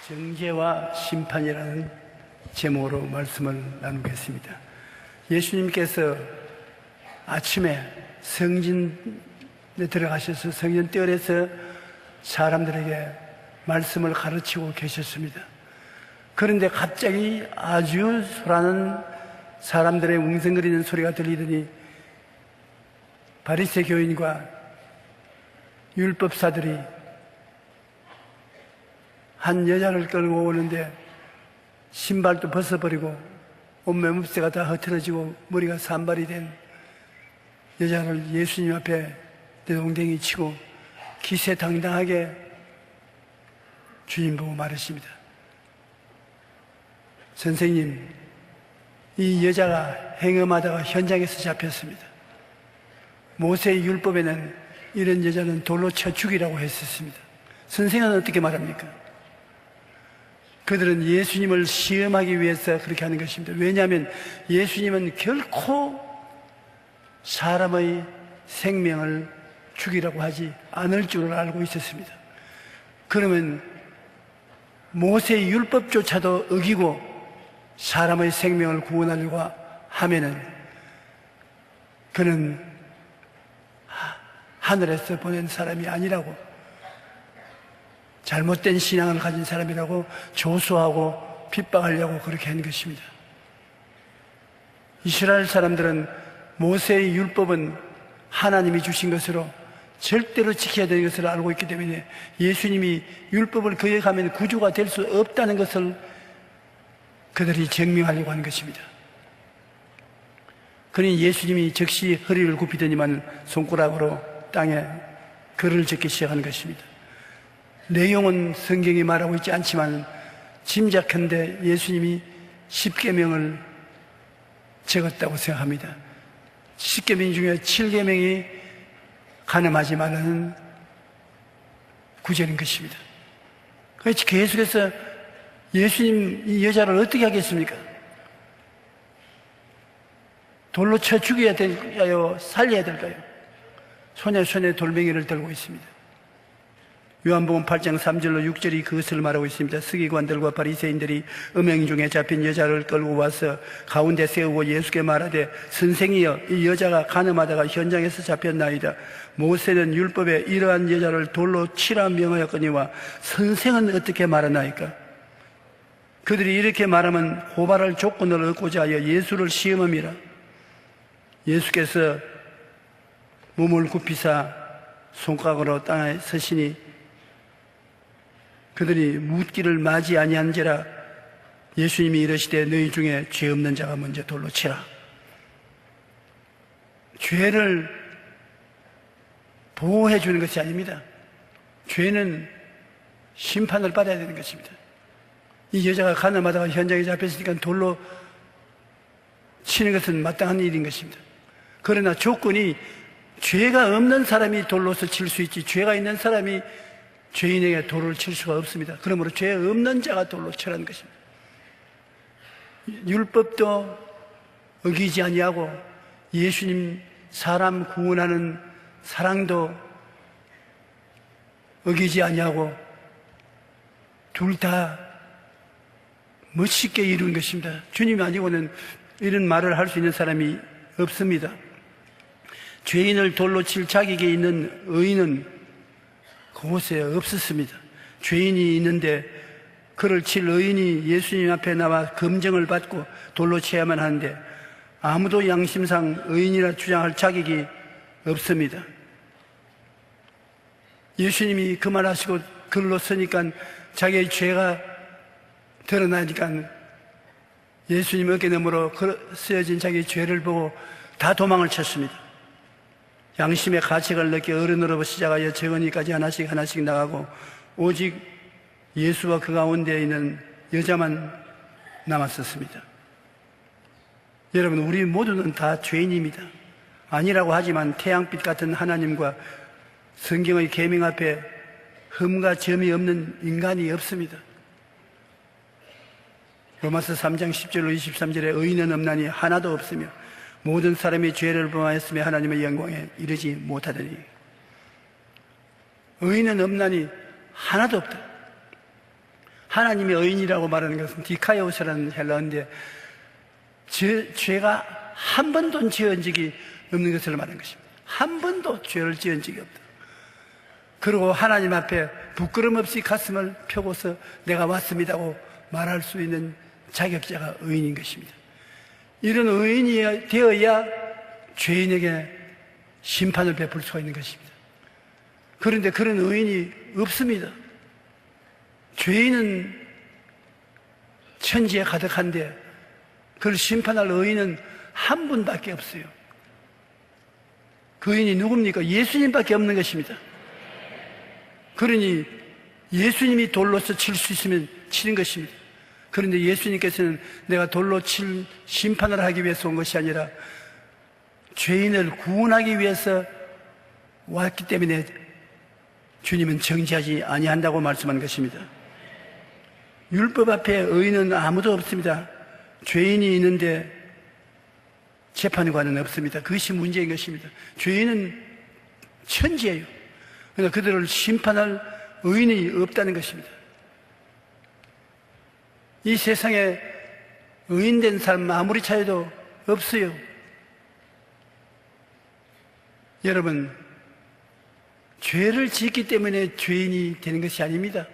정죄와 심판이라는 제목으로 말씀을 나누겠습니다. 예수님께서 아침에 성전에 들어가셔서 성전 뜰에서 사람들에게 말씀을 가르치고 계셨습니다. 그런데 갑자기 아주 소라는 사람들의 웅성거리는 소리가 들리더니 바리새 교인과 율법사들이 한 여자를 끌고 오는데 신발도 벗어버리고 옷매무새가 다 흐트러지고 머리가 산발이 된 여자를 예수님 앞에 대동댕이 치고 기세당당하게 주님 보고 말하십니다. 선생님, 이 여자가 행음하다가 현장에서 잡혔습니다. 모세의 율법에는 이런 여자는 돌로 쳐 죽이라고 했었습니다. 선생은 어떻게 말합니까? 그들은 예수님을 시험하기 위해서 그렇게 하는 것입니다. 왜냐하면 예수님은 결코 사람의 생명을 죽이라고 하지 않을 줄을 알고 있었습니다. 그러면 모세의 율법조차도 어기고 사람의 생명을 구원하려고 하면은 그는 하늘에서 보낸 사람이 아니라고, 잘못된 신앙을 가진 사람이라고 조소하고 핍박하려고 그렇게 한 것입니다. 이스라엘 사람들은 모세의 율법은 하나님이 주신 것으로 절대로 지켜야 되는 것을 알고 있기 때문에 예수님이 율법을 거역하면 구주가 될 수 없다는 것을 그들이 증명하려고 하는 것입니다. 그러니 예수님이 즉시 허리를 굽히더니만 손가락으로 땅에 글을 적기 시작하는 것입니다. 내용은 성경이 말하고 있지 않지만 짐작한데 예수님이 10계명을 적었다고 생각합니다. 10계명 중에 7계명이 간음하지 말라는 구절인 것입니다. 그래서 계속해서 예수님 이 여자를 어떻게 하겠습니까? 돌로 쳐 죽여야 될까요? 살려야 될까요? 손에 돌멩이를 들고 있습니다. 요한복음 8장 3절로 6절이 그것을 말하고 있습니다. 서기관들과 바리새인들이 음행 중에 잡힌 여자를 끌고 와서 가운데 세우고 예수께 말하되, 선생이여, 이 여자가 간음하다가 현장에서 잡혔나이다. 모세는 율법에 이러한 여자를 돌로 치라 명하였거니와 선생은 어떻게 말하나이까? 그들이 이렇게 말하면 고발할 조건을 얻고자 하여 예수를 시험함이라. 예수께서 몸을 굽히사 손가락으로 땅에 서시니 그들이 묻기를 맞이 아니한지라. 예수님이 이르시되, 너희 중에 죄 없는 자가 먼저 돌로 치라. 죄를 보호해 주는 것이 아닙니다. 죄는 심판을 받아야 되는 것입니다. 이 여자가 간음하다가 현장에 잡혔으니까 돌로 치는 것은 마땅한 일인 것입니다. 그러나 조건이 죄가 없는 사람이 돌로서 칠 수 있지, 죄가 있는 사람이 죄인에게 돌을 칠 수가 없습니다. 그러므로 죄 없는 자가 돌로 치라는 것입니다. 율법도 어기지 아니하고 예수님 사람 구원하는 사랑도 어기지 아니하고 둘 다 멋있게 이룬 것입니다. 주님이 아니고는 이런 말을 할 수 있는 사람이 없습니다. 죄인을 돌로 칠 자격이 있는 의인은 그곳에 없었습니다. 죄인이 있는데 그를 칠 의인이 예수님 앞에 나와 검증을 받고 돌로 쳐야만 하는데 아무도 양심상 의인이라 주장할 자격이 없습니다. 예수님이 그 말하시고 글로 서니까 자기의 죄가 드러나니까 예수님 어깨너머로 쓰여진 자기의 죄를 보고 다 도망을 쳤습니다. 양심의 가책을 느껴 어른으로 시작하여 정언이까지 하나씩 나가고 오직 예수와 그 가운데 있는 여자만 남았었습니다. 여러분, 우리 모두는 다 죄인입니다. 아니라고 하지만 태양빛 같은 하나님과 성경의 계명 앞에 흠과 점이 없는 인간이 없습니다. 로마서 3장 10절로 23절에 의인은 없나니 하나도 없으며 모든 사람이 죄를 범하였으며 하나님의 영광에 이르지 못하더니, 의인은 없나니 하나도 없다. 하나님이 의인이라고 말하는 것은 디카이오스라는 헬라어인데 죄가 한 번도 지은 적이 없는 것을 말하는 것입니다. 한 번도 죄를 지은 적이 없다. 그리고 하나님 앞에 부끄럼 없이 가슴을 펴고서 내가 왔습니다고 말할 수 있는 자격자가 의인인 것입니다. 이런 의인이 되어야 죄인에게 심판을 베풀 수가 있는 것입니다. 그런데 그런 의인이 없습니다. 죄인은 천지에 가득한데 그를 심판할 의인은 한 분밖에 없어요. 그 의인이 누굽니까? 예수님밖에 없는 것입니다. 그러니 예수님이 돌로서 칠 수 있으면 치는 것입니다. 그런데 예수님께서는 내가 돌로 칠 심판을 하기 위해서 온 것이 아니라 죄인을 구원하기 위해서 왔기 때문에 주님은 정죄하지 아니한다고 말씀한 것입니다. 율법 앞에 의인은 아무도 없습니다. 죄인이 있는데 재판관은 없습니다. 그것이 문제인 것입니다. 죄인은 천지예요. 그러나 그들을 심판할 의인이 없다는 것입니다. 이 세상에 의인된 사람 아무리 찾아도 없어요. 여러분, 죄를 짓기 때문에 죄인이 되는 것이 아닙니다.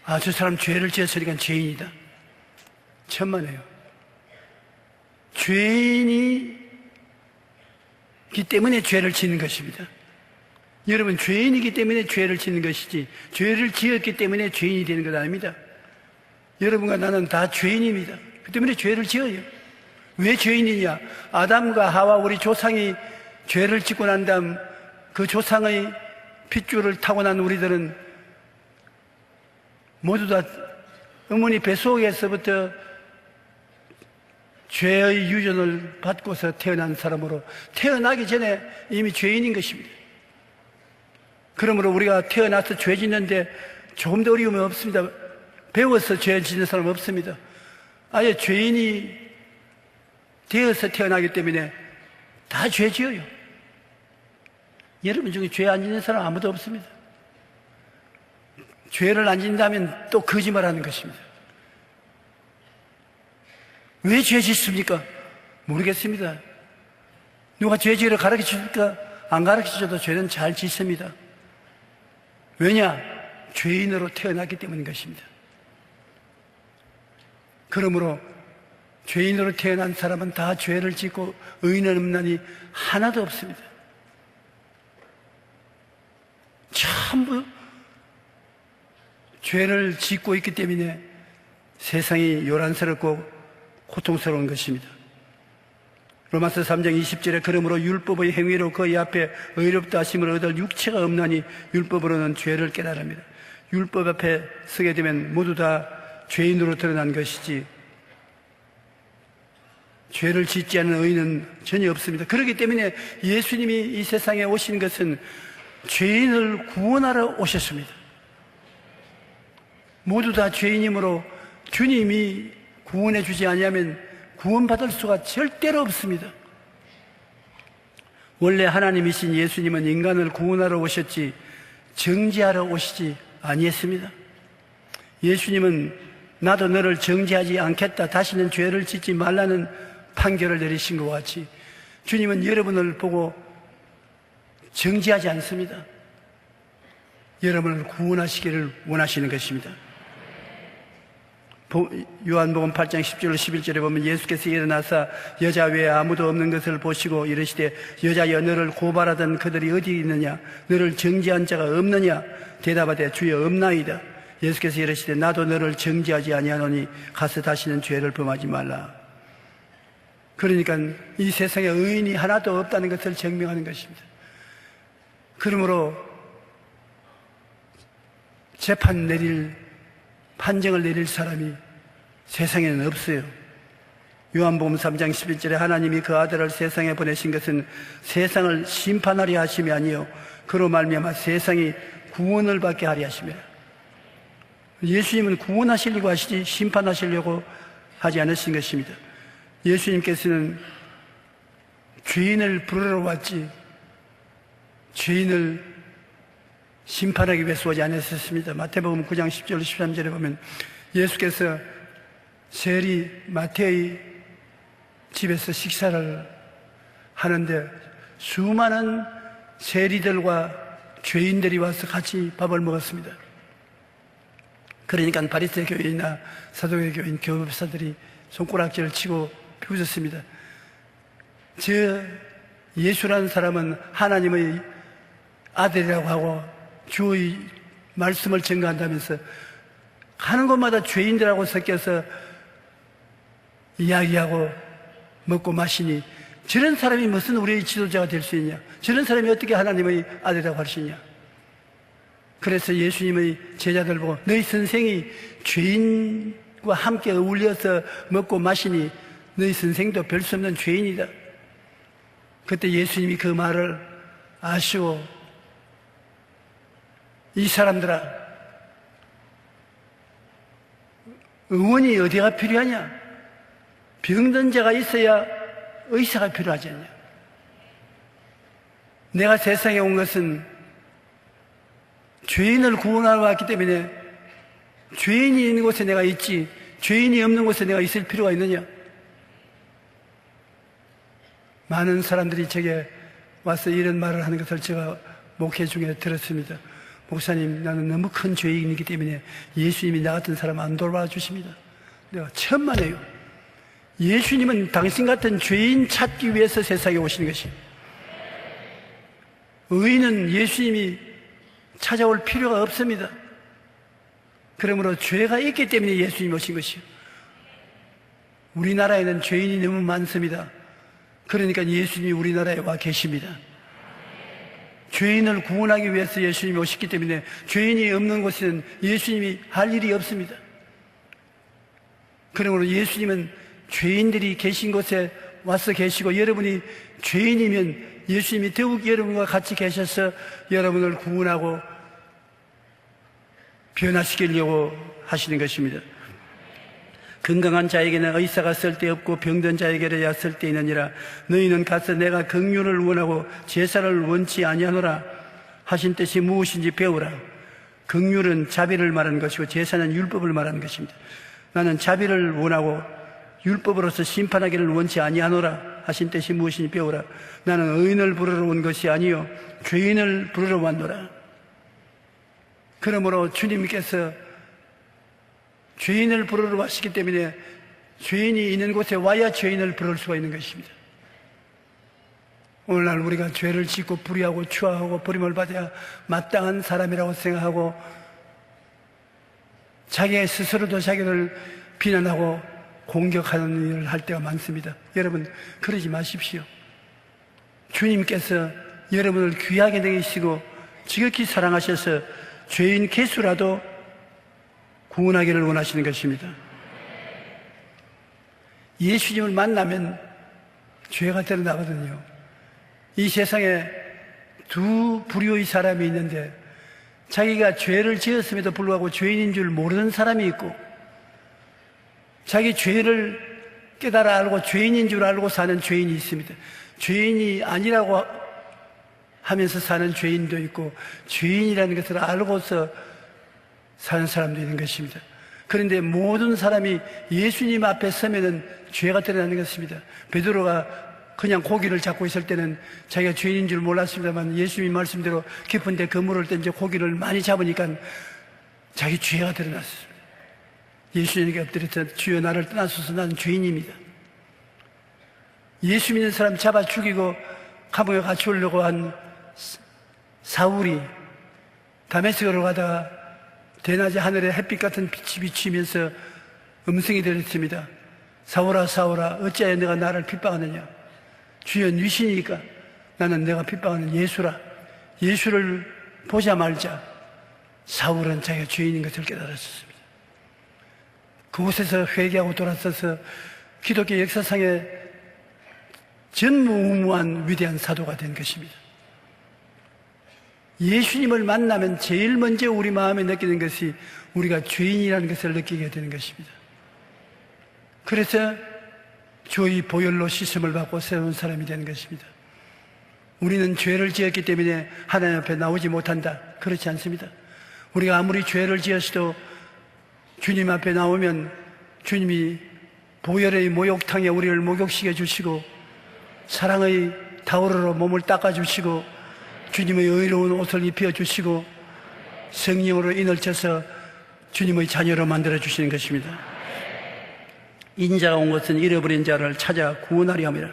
아, 저 사람 죄를 지었으니까 죄인이다. 천만에요. 죄인이기 때문에 죄를 짓는 것입니다. 여러분, 죄인이기 때문에 죄를 짓는 것이지 죄를 지었기 때문에 죄인이 되는 것 아닙니다. 여러분과 나는 다 죄인입니다. 그 때문에 죄를 지어요. 왜 죄인이냐? 아담과 하와 우리 조상이 죄를 짓고 난 다음 그 조상의 핏줄을 타고난 우리들은 모두 다 어머니 뱃속에서부터 죄의 유전을 받고서 태어난 사람으로 태어나기 전에 이미 죄인인 것입니다. 그러므로 우리가 태어나서 죄 짓는데 조금 더 어려움이 없습니다. 배워서 죄 짓는 사람 없습니다. 아예 죄인이 되어서 태어나기 때문에 다 죄 지어요. 여러분 중에 죄 안 짓는 사람 아무도 없습니다. 죄를 안 짓는다면 또 거짓말하는 것입니다. 왜 죄 짓습니까? 모르겠습니다. 누가 죄 지으러 가르쳐줍니까? 안 가르쳐줘도 죄는 잘 짓습니다. 왜냐? 죄인으로 태어났기 때문인 것입니다. 그러므로 죄인으로 태어난 사람은 다 죄를 짓고 의인은 없나니 하나도 없습니다. 전부 죄를 짓고 있기 때문에 세상이 요란스럽고 고통스러운 것입니다. 로마서 3장 20절에 그러므로 율법의 행위로 그의 앞에 의롭다 하심을 얻을 육체가 없나니 율법으로는 죄를 깨달습니다. 율법 앞에 서게 되면 모두 다 죄인으로 드러난 것이지 죄를 짓지 않은 의인은 전혀 없습니다. 그렇기 때문에 예수님이 이 세상에 오신 것은 죄인을 구원하러 오셨습니다. 모두 다 죄인이므로 주님이 구원해 주지 아니하면 구원받을 수가 절대로 없습니다. 원래 하나님이신 예수님은 인간을 구원하러 오셨지 정죄하러 오시지 아니했습니다. 예수님은 나도 너를 정죄하지 않겠다, 다시는 죄를 짓지 말라는 판결을 내리신 것 같이 주님은 여러분을 보고 정죄하지 않습니다. 여러분을 구원하시기를 원하시는 것입니다. 요한복음 8장 10절 11절에 보면 예수께서 일어나사 여자 외에 아무도 없는 것을 보시고 이르시되 여자여 너를 고발하던 그들이 어디 있느냐? 너를 정죄한 자가 없느냐? 대답하되 주여 없나이다. 예수께서 이르시되 나도 너를 정죄하지 아니하노니 가서 다시는 죄를 범하지 말라. 그러니까 이 세상에 의인이 하나도 없다는 것을 증명하는 것입니다. 그러므로 판정을 내릴 사람이 세상에는 없어요. 요한복음 3장 11절에 하나님이 그 아들을 세상에 보내신 것은 세상을 심판하려 하심이 아니요 그로 말미암아 세상이 구원을 받게 하려 하심이라. 예수님은 구원하시려고 하시지 심판하시려고 하지 않으신 것입니다. 예수님께서는 죄인을 부르러 왔지 죄인을 심판하기 위해서 오지 않으셨습니다. 마태복음 9장 10절 13절에 보면 예수께서 세리 마태의 집에서 식사를 하는데 수많은 세리들과 죄인들이 와서 같이 밥을 먹었습니다. 그러니까 바리새 교인이나 사두개 교인 교법사들이 손가락질을 치고 비웃었습니다. 저 예수라는 사람은 하나님의 아들이라고 하고 주의 말씀을 증거한다면서 가는 곳마다 죄인들하고 섞여서 이야기하고 먹고 마시니 저런 사람이 무슨 우리의 지도자가 될 수 있냐? 저런 사람이 어떻게 하나님의 아들이라고 할 수 있냐? 그래서 예수님의 제자들 보고 너희 선생이 죄인과 함께 어울려서 먹고 마시니 너희 선생도 별 수 없는 죄인이다. 그때 예수님이 그 말을 아시고 이 사람들아, 의원이 어디가 필요하냐? 병든 자가 있어야 의사가 필요하지 않냐? 내가 세상에 온 것은 죄인을 구원하러 왔기 때문에 죄인이 있는 곳에 내가 있지 죄인이 없는 곳에 내가 있을 필요가 있느냐? 많은 사람들이 제게 와서 이런 말을 하는 것을 제가 목회 중에 들었습니다. 목사님, 나는 너무 큰 죄인이기 때문에 예수님이 나 같은 사람 안 돌봐주십니다. 내가 천만에요. 예수님은 당신 같은 죄인 찾기 위해서 세상에 오시는 것이에요. 의인은 예수님이 찾아올 필요가 없습니다. 그러므로 죄가 있기 때문에 예수님이 오신 것이에요. 우리나라에는 죄인이 너무 많습니다. 그러니까 예수님이 우리나라에 와 계십니다. 죄인을 구원하기 위해서 예수님이 오셨기 때문에 죄인이 없는 곳에는 예수님이 할 일이 없습니다. 그러므로 예수님은 죄인들이 계신 곳에 와서 계시고 여러분이 죄인이면 예수님이 더욱 여러분과 같이 계셔서 여러분을 구원하고 변화시키려고 하시는 것입니다. 건강한 자에게는 의사가 쓸데없고 병든 자에게야 쓸데있느니라. 너희는 가서 내가 긍휼을 원하고 제사를 원치 아니하노라 하신 뜻이 무엇인지 배우라. 긍휼은 자비를 말하는 것이고 제사는 율법을 말하는 것입니다. 나는 자비를 원하고 율법으로서 심판하기를 원치 아니하노라 하신 뜻이 무엇인지 배우라. 나는 의인을 부르러 온 것이 아니요 죄인을 부르러 왔노라. 그러므로 주님께서 죄인을 부르러 왔기 때문에 죄인이 있는 곳에 와야 죄인을 부를 수가 있는 것입니다. 오늘날 우리가 죄를 짓고 불의하고 추하고 버림을 받아야 마땅한 사람이라고 생각하고 자기 스스로도 자기를 비난하고 공격하는 일을 할 때가 많습니다. 여러분, 그러지 마십시오. 주님께서 여러분을 귀하게 여기시고 지극히 사랑하셔서 죄인 개수라도 구원하기를 원하시는 것입니다. 예수님을 만나면 죄가 드러나거든요. 이 세상에 두 부류의 사람이 있는데 자기가 죄를 지었음에도 불구하고 죄인인 줄 모르는 사람이 있고 자기 죄를 깨달아 알고 죄인인 줄 알고 사는 죄인이 있습니다. 죄인이 아니라고 하면서 사는 죄인도 있고 죄인이라는 것을 알고서 사는 사람도 있는 것입니다. 그런데 모든 사람이 예수님 앞에 서면은 죄가 드러나는 것입니다. 베드로가 그냥 고기를 잡고 있을 때는 자기가 죄인인 줄 몰랐습니다만 예수님 말씀대로 깊은 데 그물을 던져 고기를 많이 잡으니까 자기 죄가 드러났습니다. 예수님에게 엎드려서 주여 나를 떠나소서 나는 죄인입니다. 예수 믿는 사람 잡아 죽이고 감옥에 갇히려고 한 사울이 다메섹으로 가다가 대낮에 하늘에 햇빛 같은 빛이 비치면서 음성이 들렸습니다. 사울아 사울아 어찌하여 내가 나를 핍박하느냐. 주여 누시니까 나는 내가 핍박하는 예수라. 예수를 보자마자 사울은 자기가 죄인인 것을 깨달았습니다. 그곳에서 회개하고 돌아서서 기독교 역사상에 전무후무한 위대한 사도가 된 것입니다. 예수님을 만나면 제일 먼저 우리 마음에 느끼는 것이 우리가 죄인이라는 것을 느끼게 되는 것입니다. 그래서 주의 보혈로 씻음을 받고 새로운 사람이 되는 것입니다. 우리는 죄를 지었기 때문에 하나님 앞에 나오지 못한다. 그렇지 않습니다. 우리가 아무리 죄를 지었어도 주님 앞에 나오면 주님이 보혈의 목욕탕에 우리를 목욕시켜 주시고 사랑의 타월로 몸을 닦아 주시고 주님의 의로운 옷을 입혀 주시고 성령으로 인을 쳐서 주님의 자녀로 만들어 주시는 것입니다. 인자가 온 것은 잃어버린 자를 찾아 구원하려 함이라.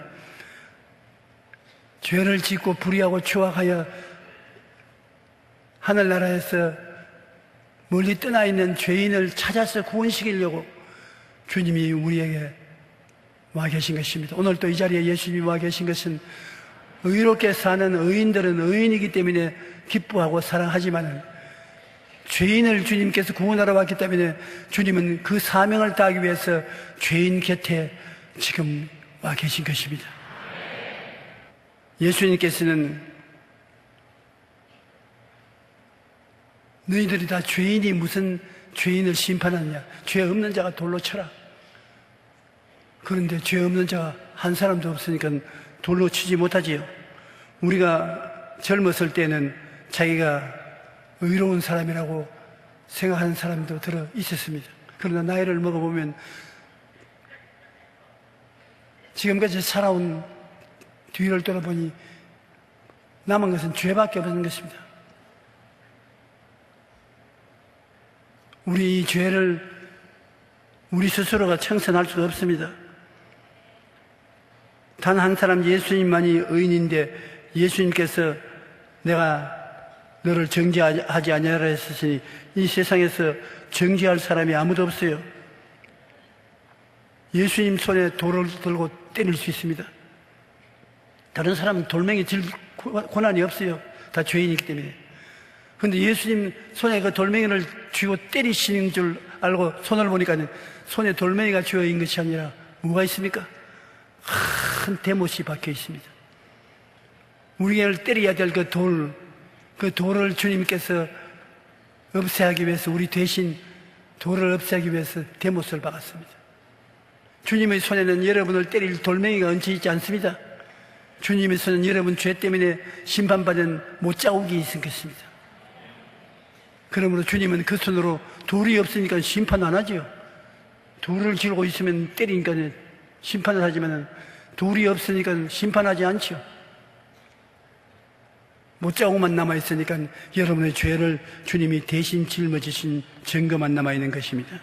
죄를 짓고 불의하고 추악하여 하늘나라에서 멀리 떠나 있는 죄인을 찾아서 구원시키려고 주님이 우리에게 와 계신 것입니다. 오늘 또 이 자리에 예수님이 와 계신 것은 의롭게 사는 의인들은 의인이기 때문에 기뻐하고 사랑하지만 죄인을 주님께서 구원하러 왔기 때문에 주님은 그 사명을 다하기 위해서 죄인 곁에 지금 와 계신 것입니다. 예수님께서는 너희들이 다 죄인이 무슨 죄인을 심판하느냐, 죄 없는 자가 돌로 쳐라. 그런데 죄 없는 자가 한 사람도 없으니까 돌로 치지 못하지요. 우리가 젊었을 때는 자기가 의로운 사람이라고 생각하는 사람도 들어 있었습니다. 그러나 나이를 먹어보면 지금까지 살아온 뒤를 돌아보니 남은 것은 죄밖에 없는 것입니다. 우리 이 죄를 우리 스스로가 청산할 수가 없습니다. 단 한 사람 예수님만이 의인인데 예수님께서 내가 너를 정죄하지 아니하라 했으니 이 세상에서 정죄할 사람이 아무도 없어요. 예수님 손에 돌을 들고 때릴 수 있습니다. 다른 사람은 돌멩이 들 고난이 없어요. 다 죄인이기 때문에. 그런데 예수님 손에 그 돌멩이를 쥐고 때리시는 줄 알고 손을 보니까 손에 돌멩이가 쥐어 있는 것이 아니라 뭐가 있습니까? 큰 대못이 박혀 있습니다. 우리를 때려야 될 그 돌을 주님께서 없애하기 위해서 우리 대신 돌을 없애하기 위해서 대못을 박았습니다. 주님의 손에는 여러분을 때릴 돌멩이가 얹혀 있지 않습니다. 주님의 손은 여러분 죄 때문에 심판받은 못자국이 있은 것입니다. 그러므로 주님은 그 손으로 돌이 없으니까 심판 안 하죠. 돌을 쥐고 있으면 때리니까 심판을 하지만 돌이 없으니까 심판하지 않죠. 못자국만 남아있으니까 여러분의 죄를 주님이 대신 짊어지신 증거만 남아있는 것입니다.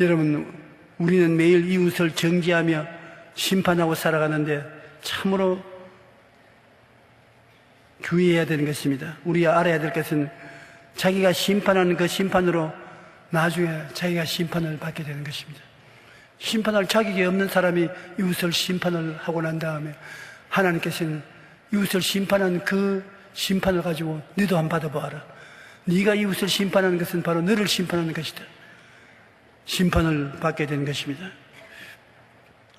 여러분, 우리는 매일 이웃을 정죄하며 심판하고 살아가는데 참으로 주의해야 되는 것입니다. 우리가 알아야 될 것은 자기가 심판하는 그 심판으로 나중에 자기가 심판을 받게 되는 것입니다. 심판할 자격이 없는 사람이 이웃을 심판을 하고 난 다음에 하나님께서는 이웃을 심판한 그 심판을 가지고 너도 한번 받아보아라. 네가 이웃을 심판하는 것은 바로 너를 심판하는 것이다. 심판을 받게 되는 것입니다.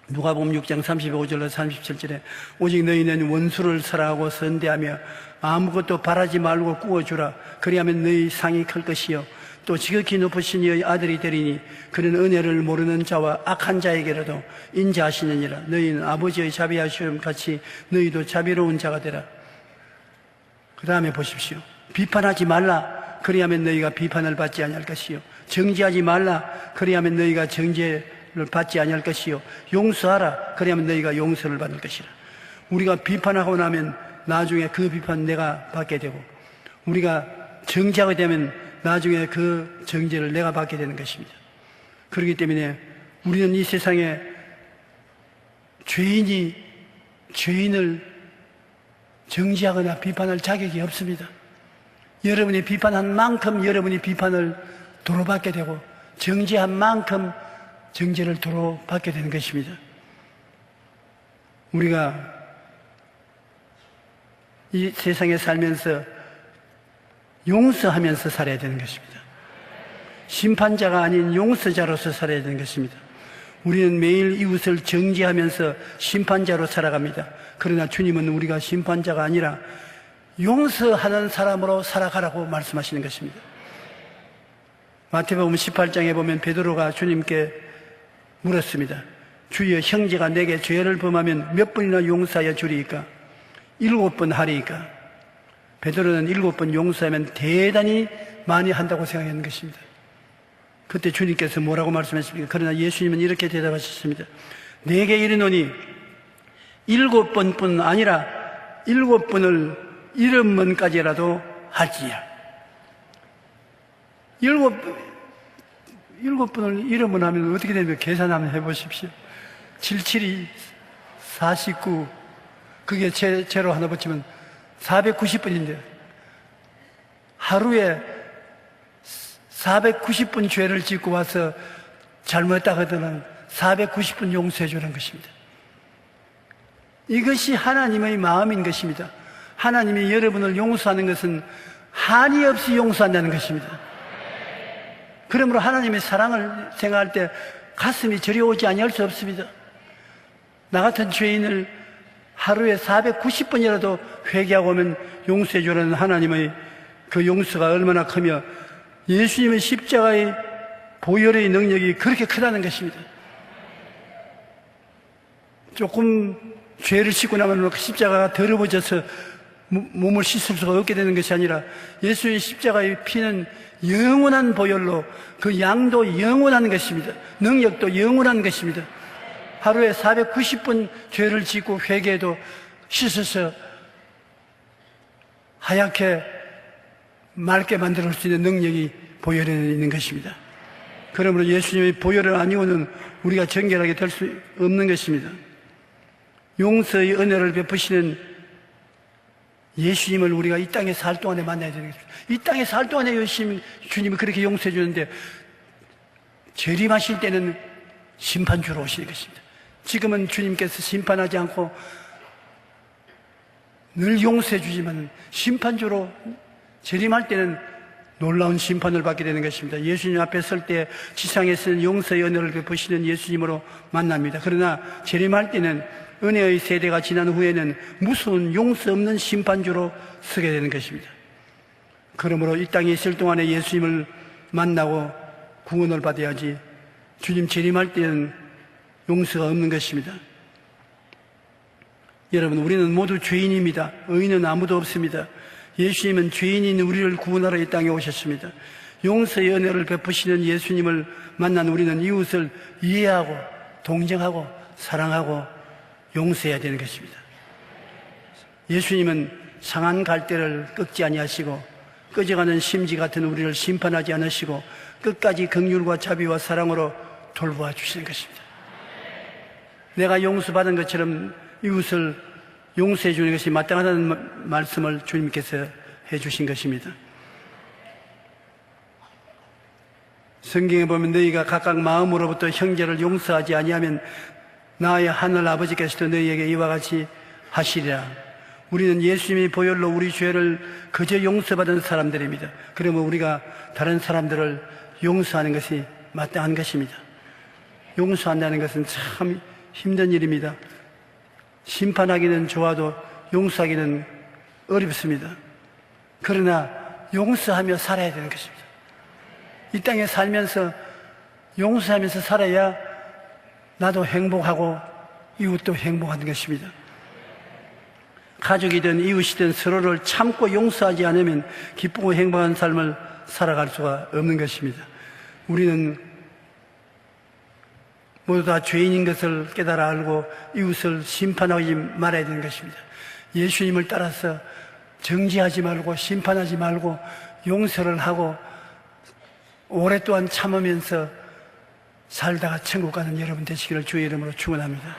누가복음 6장 35절로 37절에 오직 너희는 원수를 사랑하고 선대하며 아무것도 바라지 말고 구워주라. 그리하면 너희 상이 클 것이요 또 지극히 높으신 이의 아들이 되리니 그는 은혜를 모르는 자와 악한 자에게라도 인자하시느니라. 너희는 아버지의 자비하심 같이 너희도 자비로운 자가 되라. 그 다음에 보십시오. 비판하지 말라. 그리하면 너희가 비판을 받지 아니할 것이요 정죄하지 말라. 그리하면 너희가 정죄를 받지 아니할 것이요 용서하라. 그리하면 너희가 용서를 받을 것이라. 우리가 비판하고 나면 나중에 그 비판 내가 받게 되고 우리가 정죄하게 되면 나중에 그 정죄를 내가 받게 되는 것입니다. 그렇기 때문에 우리는 이 세상에 죄인이 죄인을 정죄하거나 비판할 자격이 없습니다. 여러분이 비판한 만큼 여러분이 비판을 도로 받게 되고 정죄한 만큼 정죄를 도로 받게 되는 것입니다. 우리가 이 세상에 살면서 용서하면서 살아야 되는 것입니다. 심판자가 아닌 용서자로서 살아야 되는 것입니다. 우리는 매일 이웃을 정죄하면서 심판자로 살아갑니다. 그러나 주님은 우리가 심판자가 아니라 용서하는 사람으로 살아가라고 말씀하시는 것입니다. 마태복음 18장에 보면 베드로가 주님께 물었습니다. 주여, 형제가 내게 죄를 범하면 몇 번이나 용서하여 주리이까? 7번 하리니까 베드로는 7번 용서하면 대단히 많이 한다고 생각하는 것입니다. 그때 주님께서 뭐라고 말씀하십니까? 그러나 예수님은 이렇게 대답하셨습니다. 내게 이르노니 7번뿐 아니라 7번을 70번까지라도 할지니라. 7번을 70번 하면 어떻게 되면 계산 한번 해보십시오. 77이 49, 그게 제로 하나 붙이면 490번인데 하루에 490번 죄를 짓고 와서 잘못했다 하더라도 490번 용서해 주는 것입니다. 이것이 하나님의 마음인 것입니다. 하나님이 여러분을 용서하는 것은 한이 없이 용서한다는 것입니다. 그러므로 하나님의 사랑을 생각할 때 가슴이 저려오지 아니할 수 없습니다. 나 같은 죄인을 하루에 490번이라도 회개하고 오면 용서해 주라는 하나님의 그 용서가 얼마나 크며 예수님의 십자가의 보혈의 능력이 그렇게 크다는 것입니다. 조금 죄를 씻고 나면 십자가가 더러워져서 몸을 씻을 수가 없게 되는 것이 아니라 예수의 십자가의 피는 영원한 보혈로 그 양도 영원한 것입니다. 능력도 영원한 것입니다. 하루에 490번 죄를 짓고 회개해도 씻어서 하얗게 맑게 만들 수 있는 능력이 보혈에 있는 것입니다. 그러므로 예수님의 보혈을 아니고는 우리가 정결하게 될 수 없는 것입니다. 용서의 은혜를 베푸시는 예수님을 우리가 이 땅에 살 동안에 만나야 되는 것입니다. 이 땅에 살 동안에 주님이 그렇게 용서해 주는데 재림하실 때는 심판주로 오시는 것입니다. 지금은 주님께서 심판하지 않고 늘 용서해 주지만 심판주로 재림할 때는 놀라운 심판을 받게 되는 것입니다. 예수님 앞에 설 때 지상에서는 용서의 은혜를 베푸시는 예수님으로 만납니다. 그러나 재림할 때는 은혜의 세대가 지난 후에는 무서운 용서 없는 심판주로 서게 되는 것입니다. 그러므로 이 땅에 있을 동안에 예수님을 만나고 구원을 받아야지 주님 재림할 때는 용서가 없는 것입니다. 여러분, 우리는 모두 죄인입니다. 의인은 아무도 없습니다. 예수님은 죄인인 우리를 구원하러 이 땅에 오셨습니다. 용서의 은혜를 베푸시는 예수님을 만난 우리는 이웃을 이해하고 동정하고 사랑하고 용서해야 되는 것입니다. 예수님은 상한 갈대를 꺾지 아니하시고 꺼져가는 심지 같은 우리를 심판하지 않으시고 끝까지 긍휼과 자비와 사랑으로 돌보아 주시는 것입니다. 내가 용서받은 것처럼 이웃을 용서해 주는 것이 마땅하다는 말씀을 주님께서 해 주신 것입니다. 성경에 보면 너희가 각각 마음으로부터 형제를 용서하지 아니하면 나의 하늘 아버지께서도 너희에게 이와 같이 하시리라. 우리는 예수님의 보혈로 우리 죄를 그저 용서받은 사람들입니다. 그러면 우리가 다른 사람들을 용서하는 것이 마땅한 것입니다. 용서한다는 것은 참 힘든 일입니다. 심판하기는 좋아도 용서하기는 어렵습니다. 그러나 용서하며 살아야 되는 것입니다. 이 땅에 살면서 용서하면서 살아야 나도 행복하고 이웃도 행복한 것입니다. 가족이든 이웃이든 서로를 참고 용서하지 않으면 기쁘고 행복한 삶을 살아갈 수가 없는 것입니다. 우리는 모두 다 죄인인 것을 깨달아 알고 이웃을 심판하지 말아야 되는 것입니다. 예수님을 따라서 정죄하지 말고 심판하지 말고 용서를 하고 오랫동안 참으면서 살다가 천국 가는 여러분 되시기를 주의 이름으로 축원합니다.